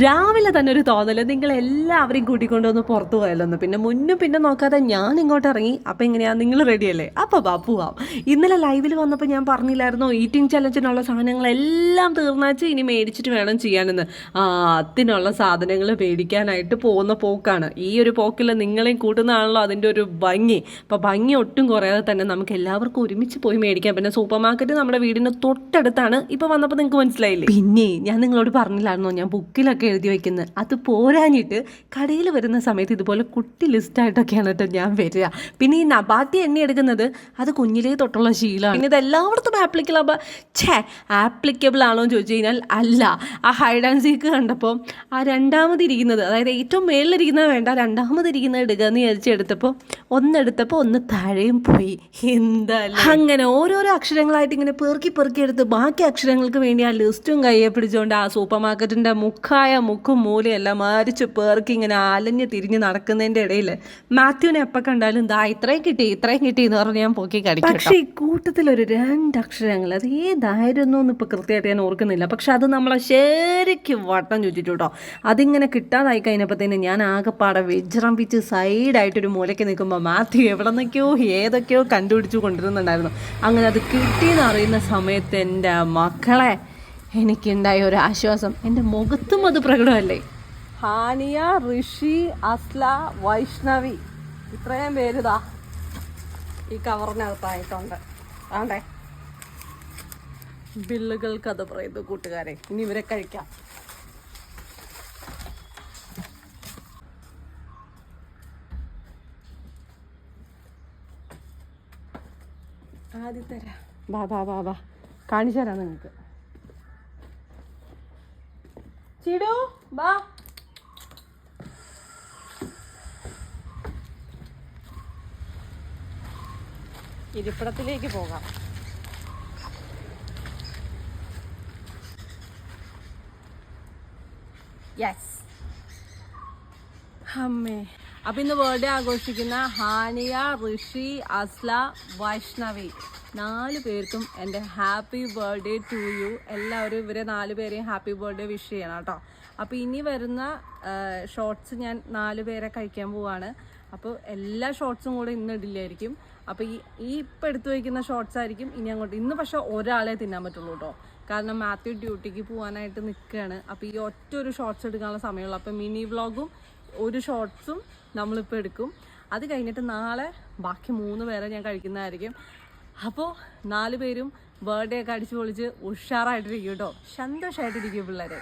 രാവിലെ തന്നെ ഒരു തോന്നല് നിങ്ങൾ എല്ലാവരെയും കൂട്ടിക്കൊണ്ടുവന്ന് പുറത്തു പോയല്ലോന്ന്. പിന്നെ മുന്നും പിന്നെ നോക്കാതെ ഞാൻ ഇങ്ങോട്ട് ഇറങ്ങി. അപ്പം എങ്ങനെയാ, നിങ്ങൾ റെഡിയല്ലേ? അപ്പോൾ പോവാം. ഇന്നലെ ലൈവിൽ വന്നപ്പോൾ ഞാൻ പറഞ്ഞില്ലായിരുന്നോ, ഈറ്റിംഗ് ചലഞ്ചിനുള്ള സാധനങ്ങളെല്ലാം തീർന്നാച്ച് ഇനി മേടിച്ചിട്ട് വേണം ചെയ്യാനെന്ന്. അതിനുള്ള സാധനങ്ങൾ മേടിക്കാനായിട്ട് പോകുന്ന പോക്കാണ്. ഈ ഒരു പോക്കിൽ നിങ്ങളെയും കൂട്ടുന്നതാണല്ലോ അതിൻ്റെ ഒരു ഭംഗി. അപ്പോൾ ഭംഗി ഒട്ടും കുറയാതെ തന്നെ നമുക്ക് എല്ലാവർക്കും ഒരുമിച്ച് പോയി മേടിക്കാം. പിന്നെ സൂപ്പർ മാർക്കറ്റ് നമ്മുടെ വീടിന് തൊട്ടടുത്താണ്. ഇപ്പോൾ വന്നപ്പോൾ നിങ്ങൾക്ക് മനസ്സിലായില്ലേ? പിന്നെ ഞാൻ നിങ്ങളോട് പറഞ്ഞില്ലായിരുന്നോ, ഞാൻ ബുക്കിലൊക്കെ എഴുതി വയ്ക്കുന്നത്. അത് പോരാഞ്ഞിട്ട് കടയിൽ വരുന്ന സമയത്ത് ഇതുപോലെ കുട്ടി ലിസ്റ്റായിട്ടൊക്കെയാണ് കേട്ടോ ഞാൻ വരിക. പിന്നെ ഈ നബാത്തി എണ്ണ എടുക്കുന്നത് അത് കുഞ്ഞിലേ തൊട്ടുള്ള ശീലമാണ്. പിന്നെ ഇത് എല്ലായിടത്തും ആപ്ലിക്കബിൾ ആണോ എന്ന് ചോദിച്ചു കഴിഞ്ഞാൽ അല്ല. ആ ഹൈഡ് ആൻഡ് സീക്ക് കണ്ടപ്പോൾ ആ രണ്ടാമതിരിക്കുന്നത്, അതായത് ഏറ്റവും മേളിലിരിക്കുന്നത് വേണ്ട, രണ്ടാമതിരിക്കുന്നത് എടുക്കുക എന്ന് വിചാരിച്ചെടുത്തപ്പോൾ ഒന്നെടുത്തപ്പോൾ ഒന്ന് താഴെയും പോയി. എന്തായാലും അങ്ങനെ ഓരോരോ അക്ഷരങ്ങളായിട്ട് ഇങ്ങനെ പെറുക്കി എടുത്ത് ബാക്കി അക്ഷരങ്ങൾക്ക് വേണ്ടി ആ ലിസ്റ്റും കയ്യെ പിടിച്ചുകൊണ്ട് ആ സൂപ്പർ മാർക്കറ്റിൻ്റെ മുക്കും മൂലയെല്ലാം മരിച്ച് പേർക്ക് ഇങ്ങനെ അലഞ്ഞ് തിരിഞ്ഞ് നടക്കുന്നതിൻ്റെ ഇടയിൽ മാത്യുവിനെ എപ്പോൾ കണ്ടാലും ഇത്രയും കിട്ടി എന്ന് പറഞ്ഞ് ഞാൻ പോക്കി കടിക്കും. പക്ഷേ ഈ കൂട്ടത്തിലൊരു 2 അക്ഷരങ്ങൾ, അത് ഏതായിരുന്നു എന്ന് ഇപ്പോൾ കൃത്യമായിട്ട് ഞാൻ ഓർക്കുന്നില്ല. പക്ഷെ അത് നമ്മളെ ശരിക്കും വട്ടം ചുറ്റിട്ടു കേട്ടോ. അതിങ്ങനെ കിട്ടാതായി കഴിഞ്ഞപ്പോഴത്തേന് ഞാൻ ആകെപ്പാടെ വിജൃംഭിച്ച് സൈഡായിട്ടൊരു മൂലയ്ക്ക് നിൽക്കുമ്പോൾ മാത്യു എവിടെ നിന്നൊക്കെയോ ഏതൊക്കെയോ കണ്ടുപിടിച്ചു കൊണ്ടിരുന്നുണ്ടായിരുന്നു. അങ്ങനെ അത് കിട്ടിയെന്ന് അറിയുന്ന സമയത്ത് എൻ്റെ മക്കളെ എനിക്കുണ്ടായ ഒരു ആശ്വാസം എൻ്റെ മുഖത്തും അത് പ്രകടമല്ലേ. ഹാനിയ, ഋഷി, അസ്ല, വൈഷ്ണവി, ഇത്രയും പേരുതാ ഈ കവറിനകത്തായിട്ടുണ്ട്. ആണ്ടേ ബില്ലുകൾ കഥ പറയുന്നു കൂട്ടുകാരെ. ഇനി ഇവരെ കഴിക്കാം. ആദ്യം തരാം. ബാ കാണിച്ചു തരാം നിങ്ങൾക്ക്. ചിടു ബാ. ഇരിപ്പിടത്തിലേക്ക് പോകാം. യെസ് അമ്മേ. അപ്പം ഇന്ന് ബർത്ത്ഡേ ആഘോഷിക്കുന്ന ഹാനിയ, ഋഷി, അസ്ല, വൈഷ്ണവി 4 പേർക്കും എൻ്റെ ഹാപ്പി ബർത്ത്ഡേ ടു യു. എല്ലാവരും ഇവരെ 4 പേരെയും ഹാപ്പി ബർത്ത്ഡേ വിഷ് ചെയ്യണം കേട്ടോ. അപ്പോൾ ഇനി വരുന്ന ഷോർട്സ് ഞാൻ 4 പേരെ കഴിക്കാൻ പോവാണ്. അപ്പോൾ എല്ലാ ഷോർട്സും കൂടെ ഇന്ന് ഇടില്ലായിരിക്കും. അപ്പോൾ ഈ ഇപ്പം എടുത്തു വയ്ക്കുന്ന ഷോർട്സ് ആയിരിക്കും ഇനി അങ്ങോട്ട്. ഇന്ന് പക്ഷേ ഒരാളെ തിന്നാൻ പറ്റുള്ളൂ കേട്ടോ, കാരണം മാത്യു ഡ്യൂട്ടിക്ക് പോകാനായിട്ട് നിൽക്കുകയാണ്. അപ്പോൾ ഈ ഒറ്റ ഒരു ഷോർട്സ് എടുക്കാനുള്ള സമയമുള്ളൂ. അപ്പോൾ മിനി വ്ളോഗും ഒരു ഷോർട്സും നമ്മളിപ്പോൾ എടുക്കും. അത് കഴിഞ്ഞിട്ട് നാളെ ബാക്കി 3 പേരെ ഞാൻ കഴിക്കുന്നതായിരിക്കും. അപ്പോൾ 4 പേരും ബർത്ത്ഡേ ഒക്കെ അടിച്ചു പൊളിച്ച് ഉഷാറായിട്ടിരിക്കും കേട്ടോ. സന്തോഷമായിട്ടിരിക്കും പിള്ളേരെ.